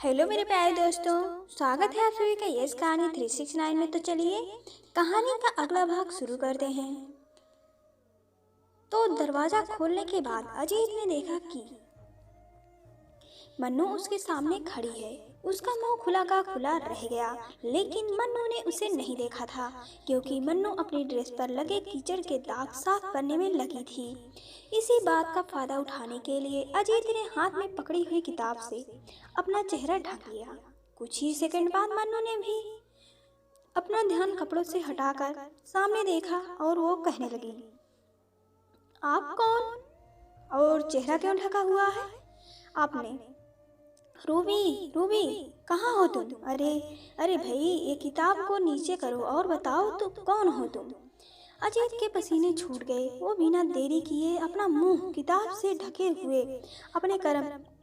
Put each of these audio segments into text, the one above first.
Hello मेरे प्यारे दोस्तों, स्वागत है आप सभी का यस कहानी 369 में। तो चलिए कहानी का अगला भाग शुरू करते हैं। तो दरवाजा खोलने के बाद अजीत ने देखा कि मन्नू उसके सामने खड़ी है। उसका मुंह खुला का खुला रह गया, लेकिन मन्नू ने उसे नहीं देखा था क्योंकि मन्नू अपनी ड्रेस पर लगे कीचड़ के दाग साफ करने में लगी थी। इसी बात का फायदा उठाने के लिए अजीत ने हाथ में पकड़ी हुई किताब से अपना चेहरा ढक लिया। कुछ ही सेकंड बाद मन्नू ने भी अपना ध्यान कपड़ों से हटाकर सामने देखा और वो कहने लगी, आप कौन और चेहरा क्यों ढका हुआ है आपने? रूबी, रूबी, कहाँ हो तुम? अरे अरे भाई, ये किताब को नीचे करो और बताओ तुम कौन हो तुम? अजीत के पसीने छूट गए। वो बिना देरी किए अपना मुंह किताब से ढके हुए अपने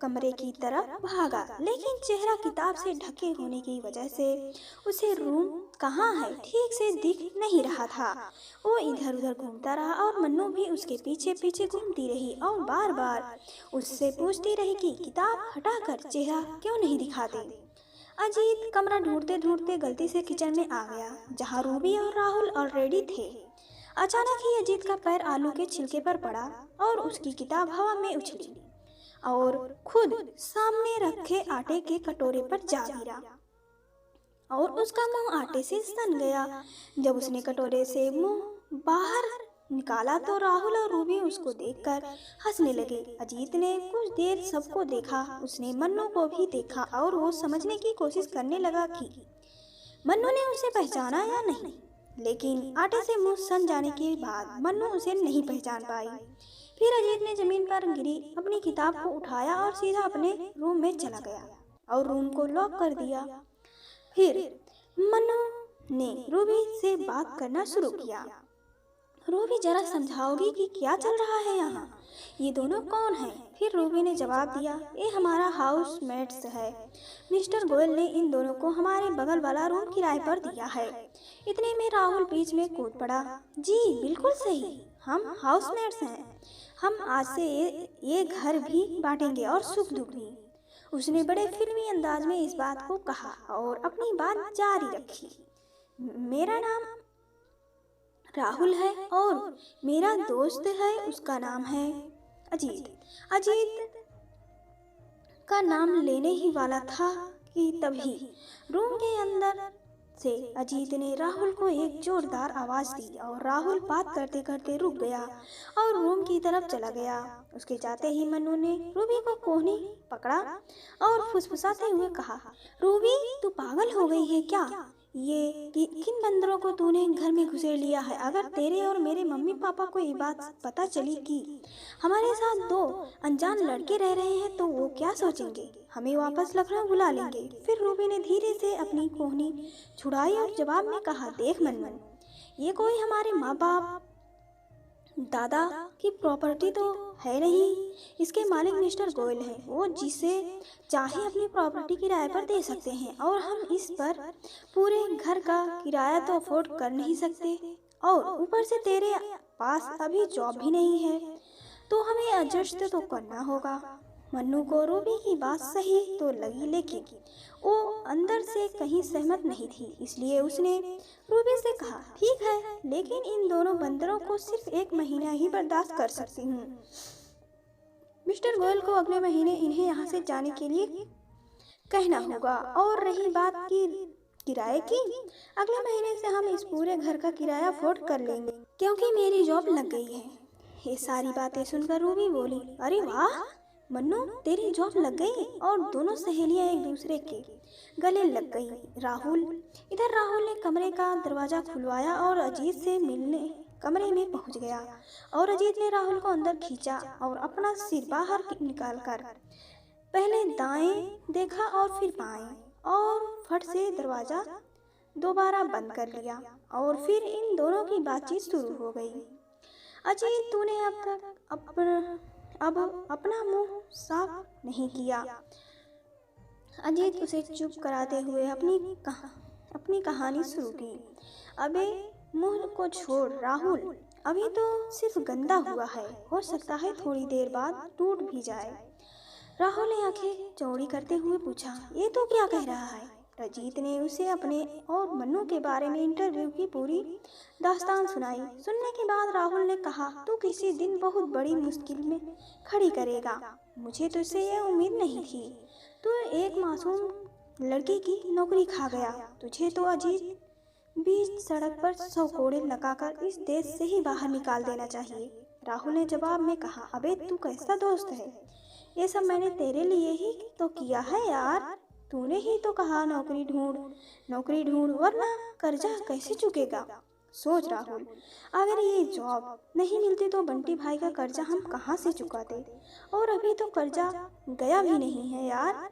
कमरे की तरफ भागा, लेकिन चेहरा किताब से ढके होने की वजह से उसे रूम कहाँ है ठीक से दिख नहीं रहा था। वो इधर उधर घूमता रहा और मन्नू भी उसके पीछे पीछे घूमती रही और बार बार उससे पूछती रही कि किताब हटाकर चेहरा क्यों नहीं दिखाते। अजीत कमरा ढूंढते ढूंढते गलती से किचन में आ गया, जहाँ रूबी और राहुल ऑलरेडी थे। अचानक ही अजीत का पैर आलू के छिलके पर पड़ा और उसकी किताब हवा में उछली और खुद सामने रखे आटे के कटोरे पर जा गिरा और उसका मुंह आटे से सन गया। जब उसने कटोरे से मुंह बाहर निकाला तो राहुल और रूबी उसको देखकर हंसने लगे। अजीत ने कुछ देर सबको देखा, उसने मन्नू को भी देखा और वो समझने की कोशिश करने लगा कि मन्नू ने उसे पहचाना या नहीं, लेकिन आटे से मुंह सन जाने के बाद मन्नू उसे नहीं पहचान पाई। फिर अजीत ने जमीन पर गिरी अपनी किताब को उठाया और सीधा अपने रूम में चला गया और रूम को लॉक कर दिया। फिर मन्नू ने रूबी से बात करना शुरू किया। रूबी, जरा समझाओगी कि क्या चल रहा है यहाँ? ये दोनों कौन हैं? फिर रूबी ने जवाब दिया, ये हमारा हाउस मेट्स है। मिस्टर गोयल ने इन दोनों को हमारे बगल वाला रूम किराए पर दिया है। इतने में राहुल बीच में कूद पड़ा। जी बिल्कुल सही, हम हाउस मेट्स हैं। हम आज से ये घर भी बांटेंगे और सुख दुख भी। उसने बड़े फिल्मी अंदाज में इस बात को कहा और अपनी बात जारी रखी। मेरा नाम राहुल है और मेरा दोस्त है, उसका नाम है अजीत। अजीत का नाम लेने ही वाला था कि तभी रूम के अंदर से अजीत ने राहुल को एक जोरदार आवाज दी और राहुल बात करते करते रुक गया और रूम की तरफ चला गया। उसके जाते ही मन्नू ने रूबी को कोहनी पकड़ा और फुसफुसाते हुए कहा, रूबी, तू पागल हो गई है क्या? ये किन बंदरों को तूने घर में घुसेड़ लिया है? अगर तेरे और मेरे मम्मी पापा को ये बात पता चली कि हमारे साथ दो अनजान लड़के रह रहे हैं तो वो क्या सोचेंगे? हमें वापस लखनऊ बुला लेंगे। फिर रूबी ने धीरे से अपनी कोहनी छुड़ाई और जवाब में कहा, देख मन्नू, ये कोई हमारे माँ बाप दादा की प्रॉपर्टी तो है नहीं। इसके मालिक मिस्टर गोयल हैं। वो जिसे चाहे अपनी प्रॉपर्टी किराए पर दे सकते हैं और हम इस पर पूरे घर का किराया तो अफोर्ड कर नहीं सकते और ऊपर से तेरे पास अभी जॉब भी नहीं है, तो हमें एडजस्ट तो करना होगा। मन्नू को रूबी की बात सही तो लगी, लेकिन वो अंदर से कहीं सहमत नहीं थी, इसलिए उसने रूबी से कहा, ठीक है, लेकिन इन दोनों बंदरों को सिर्फ 1 महीना ही बर्दाश्त कर सकती हूँ। मिस्टर गोयल को अगले महीने इन्हें यहाँ से जाने के लिए कहना होगा। और रही बात की किराए की, अगले महीने से हम इस पूरे घर का किराया अफोर्ड कर लेंगे क्योंकि मेरी जॉब लग गई है। ये सारी बातें सुनकर रूबी बोली, अरे वाह मन्नू, तेरी जॉब लग गई। और दोनों सहेलियां एक दूसरे के गले लग गई। राहुल ने कमरे का दरवाजा खुलवाया और अजीत से मिलने कमरे में पहुंच गया और अजीत ने राहुल को अंदर खींचा और अपना सिर बाहर निकालकर पहले दाएं देखा और फिर बाएं और फट से दरवाजा दोबारा बंद कर लिया और फिर इन दोनों की बातचीत शुरू हो गई। अजीत, तूने अब अपना मुंह साफ नहीं किया। अजीत उसे चुप कराते हुए अपनी कहानी शुरू की। अबे मुंह को छोड़ राहुल, अभी तो सिर्फ गंदा हुआ है, हो सकता है थोड़ी देर बाद टूट भी जाए। राहुल ने आंखें चौड़ी करते हुए पूछा, ये तो क्या कह रहा है? अजीत ने उसे अपने और मन्नू के बारे में इंटरव्यू की पूरी दास्तान सुनाई। सुनने के बाद राहुल ने कहा, तू किसी दिन बहुत बड़ी मुश्किल में खड़ी करेगा। मुझे तुझसे यह उम्मीद नहीं थी। तू एक मासूम लड़की की नौकरी खा गया। तुझे तो अजीत बीच सड़क पर 100 कोड़े लगाकर इस देश से ही बाहर निकाल देना चाहिए। राहुल ने जवाब में कहा, अबे तू कैसा दोस्त है? ये सब मैंने तेरे लिए ही तो किया है यार। तूने ही तो कहा नौकरी ढूंढ वरना कर्जा कैसे चुकेगा। सोच राहुल, अगर ये जॉब नहीं मिलती तो बंटी भाई का कर्जा हम कहाँ से चुकाते? और अभी तो कर्जा गया भी नहीं है यार।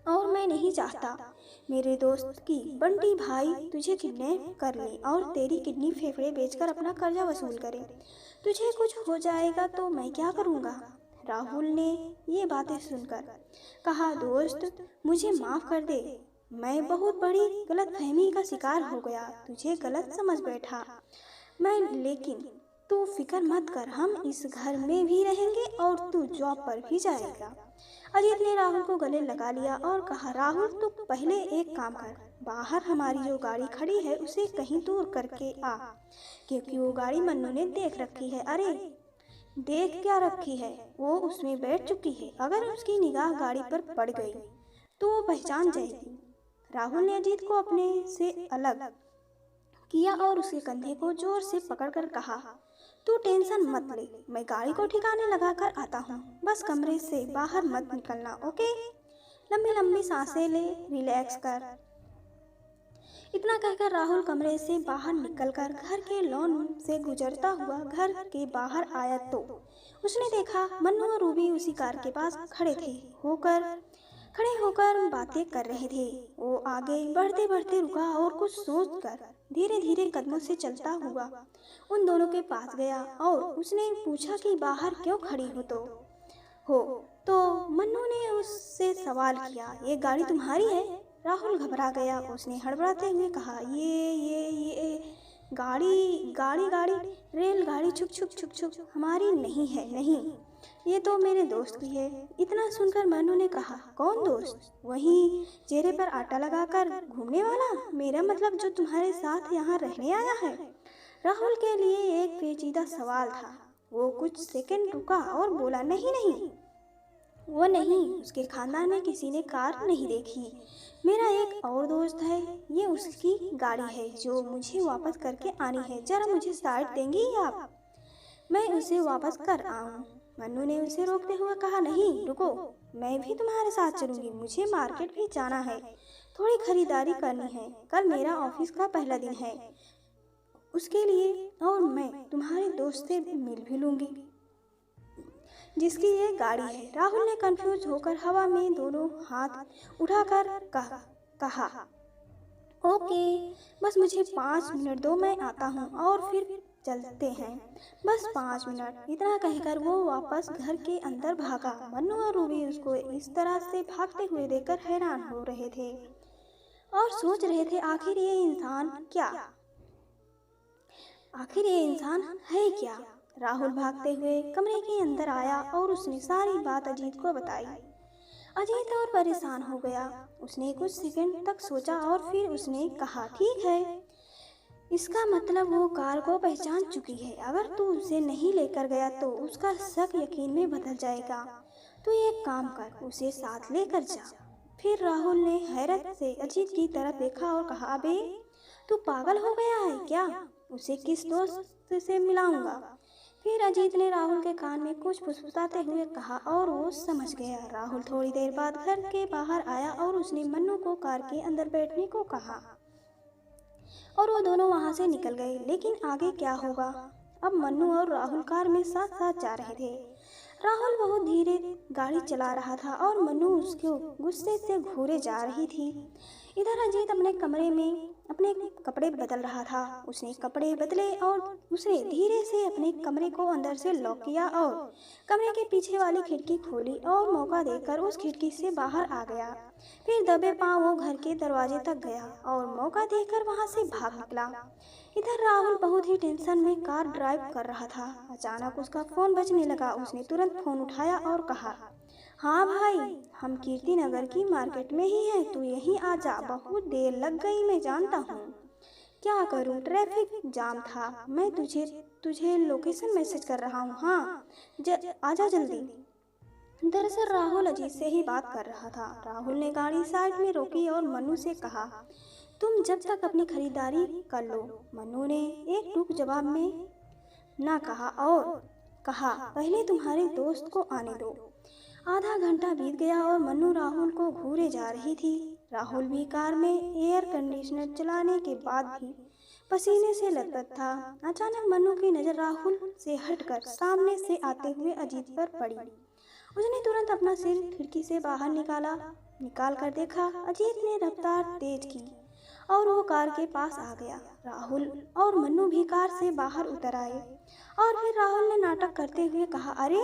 और मैं नहीं चाहता मेरे दोस्त की बंटी भाई तुझे किडनैप कर ले और तेरी किडनी फेफड़े बेचकर अपना कर्जा वसूल करे। तुझे कुछ हो जाएगा तो मैं क्या करूँगा? राहुल ने ये बातें सुनकर कहा, दोस्त मुझे माफ़ कर दे। मैं बहुत बड़ी गलतफहमी का शिकार हो गया, तुझे गलत समझ बैठा मैं। लेकिन तू फिक्र मत कर, हम इस घर में भी रहेंगे और तू जॉब पर भी जाएगा। अजीत ने राहुल को गले लगा लिया और कहा, राहुल तू पहले एक काम कर, बाहर हमारी जो गाड़ी खड़ी है उसे कहीं दूर करके आ, क्योंकि वो गाड़ी मन्नू ने देख रखी है। अरे देख क्या रखी है, वो उसमें बैठ चुकी है। अगर उसकी निगाह गाड़ी पर पड़ गई तो वो पहचान जाएगी। राहुल ने अजीत को अपने से अलग किया और उसके कंधे को जोर से पकड़कर कहा, तू टेंशन मत ले, मैं गाड़ी को ठिकाने लगाकर आता हूँ। बस कमरे से बाहर मत निकलना, ओके? लंबी लंबी सांसें ले, रिलैक्स कर। इतना कहकर राहुल कमरे से बाहर निकलकर घर के लॉन से गुजरता हुआ घर के बाहर आया तो उसने देखा मन्नू और रूबी उसी कार के पास खड़े होकर बातें कर रहे थे। वो आगे बढ़ते बढ़ते रुका और कुछ सोचकर धीरे धीरे कदमों से चलता हुआ उन दोनों के पास गया और उसने पूछा कि बाहर क्यों खड़ी हो। मन्नू ने उससे सवाल किया, ये गाड़ी तुम्हारी है? राहुल घबरा गया। उसने हड़बड़ाते हुए कहा, ये गाड़ी रेलगाड़ी छुक हमारी नहीं है, नहीं, ये तो मेरे दोस्त की है। इतना सुनकर मन्नू ने कहा, कौन दोस्त? वही चेहरे पर आटा लगाकर घूमने वाला? मेरा मतलब जो तुम्हारे साथ यहाँ रहने आया है। राहुल के लिए एक पेचीदा सवाल था। वो कुछ सेकंड रुका और बोला, नहीं, वो नहीं, उसके खानदान में किसी ने कार नहीं देखी। मेरा एक और दोस्त है, ये उसकी गाड़ी है जो मुझे वापस करके आनी है। जरा मुझे साइड देंगी आप? मैं उसे वापस कर आऊं। मन्नू ने उसे रोकते हुए कहा, नहीं रुको, मैं भी तुम्हारे साथ चलूंगी। मुझे मार्केट भी जाना है, थोड़ी खरीदारी करनी है। कल मेरा ऑफिस का पहला दिन है उसके लिए, और मैं तुम्हारे दोस्त से मिल भी लूंगी जिसकी ये गाड़ी है। राहुल ने कंफ्यूज होकर हवा में दोनों हाथ उठाकर कहा, ओके, बस मुझे 5 मिनट दो, मैं आता हूँ और फिर चलते हैं। बस 5 मिनट। इतना कहकर वो वापस घर के अंदर भागा। मन्नू और रूबी उसको इस तरह से भागते हुए देखकर हैरान हो रहे थे और सोच रहे थे, आखिर ये इंसान है क्या? राहुल भागते हुए कमरे के अंदर आया और उसने सारी बात अजीत को बताई। अजीत और परेशान हो गया। उसने कुछ सेकंड तक सोचा और फिर उसने कहा, ठीक है, इसका मतलब वो कार को पहचान चुकी है। अगर तू उसे नहीं लेकर गया तो उसका शक यकीन में बदल जाएगा। तो एक काम कर, उसे साथ लेकर जा। फिर राहुल ने हैरत से अजीत की तरफ देखा और कहा, अबे तू पागल हो गया है क्या? उसे किस दोस्त से मिलाऊंगा? फिर अजीत ने राहुल के कान में कुछ फुसफुसाते हुए कहा और वो समझ गया। राहुल थोड़ी देर बाद घर के बाहर आया और उसने मन्नू को कार के अंदर बैठने को कहा और वो दोनों वहां से निकल गए। लेकिन आगे क्या होगा? अब मन्नू और राहुल कार में साथ साथ जा रहे थे। राहुल बहुत धीरे गाड़ी चला रहा था और मन्नू उसको गुस्से से घूरे जा रही थी। इधर अजीत अपने कमरे में अपने कपड़े बदल रहा था। उसने कपड़े बदले और उसने धीरे से अपने कमरे को अंदर से लॉक किया और कमरे के पीछे वाली खिड़की खोली और मौका देकर उस खिड़की से बाहर आ गया। फिर दबे पांव वो घर के दरवाजे तक गया और मौका देकर वहां से भाग निकला। इधर राहुल बहुत ही टेंशन में कार ड्राइव कर रहा था। अचानक उसका फोन बजने लगा। उसने तुरंत फोन उठाया और कहा, हाँ भाई, हम कीर्ति नगर की मार्केट में ही हैं, तू यहीं आ जा, बहुत देर लग गई मैं जानता हूँ। क्या करूँ, ट्रैफिक जाम था। मैं तुझे तुझे लोकेशन मैसेज कर रहा हूँ। हाँ, आजा जल्दी। दरअसल राहुल अजीत से ही बात कर रहा था। राहुल ने गाड़ी साइड में रोकी और मनु से कहा, तुम जब तक अपनी खरीदारी कर लो। मनु ने एक टूक जवाब में ना कहा और कहा, पहले तुम्हारे दोस्त को आने दो। आधा घंटा बीत गया और मनु राहुल को घूरे जा रही थी। राहुल भी कार में एयर कंडीशनर चलाने के बाद भी पसीने से लथपथ था। अचानक मनु की नजर राहुल से हटकर सामने से आते हुए अजीत पर पड़ी। उसने तुरंत अपना सिर खिड़की से बाहर निकाल कर देखा। अजीत ने रफ्तार तेज की और वो कार के पास आ गया। राहुल और मन्नू भी कार से बाहर उतर आए और फिर राहुल ने नाटक करते हुए कहा, अरे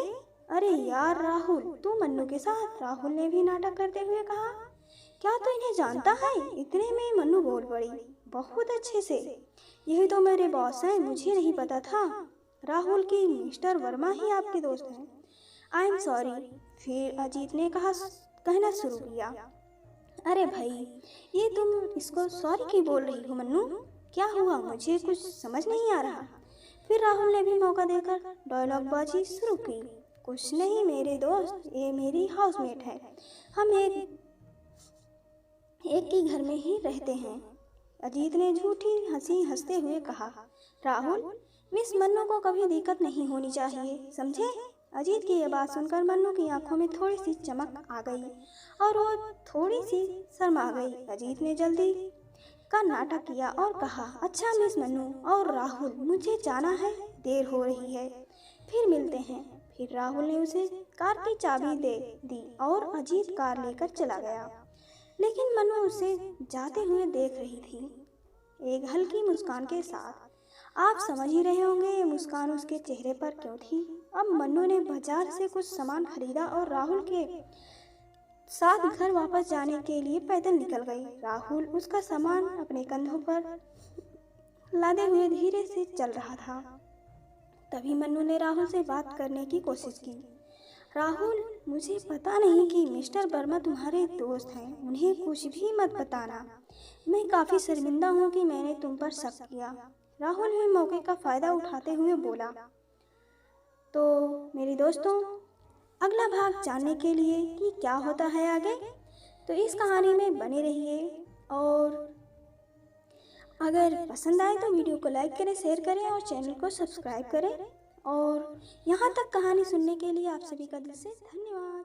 अरे यार राहुल, तू मन्नू के साथ। राहुल ने भी नाटक करते हुए कहा, क्या तू इन्हें जानता है? इतने में मन्नू बोल पड़ी, बहुत अच्छे से, यही तो मेरे बॉस हैं, मुझे नहीं पता था राहुल की मिस्टर वर्मा ही आपके दोस्त हैं। I am sorry. फिर अजीत ने कहना शुरू किया, अरे भाई, ये तुम इसको सॉरी क्यों बोल रही हो मन्नू? क्या हुआ, मुझे कुछ समझ नहीं आ रहा। फिर राहुल ने भी मौका देकर डायलॉगबाजी शुरू की, कुछ नहीं मेरे दोस्त, ये मेरी हाउसमेट है, हम एक ही घर में ही रहते हैं। अजीत ने झूठी हंसी हंसते हुए कहा, राहुल, मिस मन्नू को कभी दिक्कत नहीं होनी चाहिए, समझे? अजीत की यह बात सुनकर मन्नू की आंखों में थोड़ी सी चमक आ गई और वो थोड़ी सी शर्मा गई। अजीत ने जल्दी का नाटक किया और कहा, अच्छा मिस मन्नू और राहुल, मुझे जाना है, देर हो रही है, फिर मिलते हैं। फिर राहुल ने उसे कार की चाबी दे दी और अजीत कार लेकर चला गया। लेकिन मन्नू उसे जाते हुए देख रही थी, एक हल्की मुस्कान के साथ। आप समझ ही रहे होंगे ये मुस्कान उसके चेहरे पर क्यों थी। अब मन्नू ने बाजार से कुछ सामान खरीदा और राहुल के साथ घर वापस जाने के लिए पैदल निकल गई। राहुल उसका सामान अपने कंधों पर लादे हुए धीरे से चल रहा था। तभी मन्नू ने राहुल से बात करने की कोशिश की। राहुल, मुझे पता नहीं कि मिस्टर वर्मा तुम्हारे दोस्त हैं, उन्हें कुछ भी मत बताना। मैं काफ़ी शर्मिंदा हूँ कि मैंने तुम पर शक किया। राहुल भी मौके का फ़ायदा उठाते हुए बोला। तो मेरे दोस्तों, अगला भाग जानने के लिए कि क्या होता है आगे, तो इस कहानी में बने रहिए और अगर पसंद आए तो वीडियो को लाइक करें, शेयर करें और चैनल को सब्सक्राइब करें। और यहाँ तक कहानी सुनने के लिए आप सभी का दिल से धन्यवाद।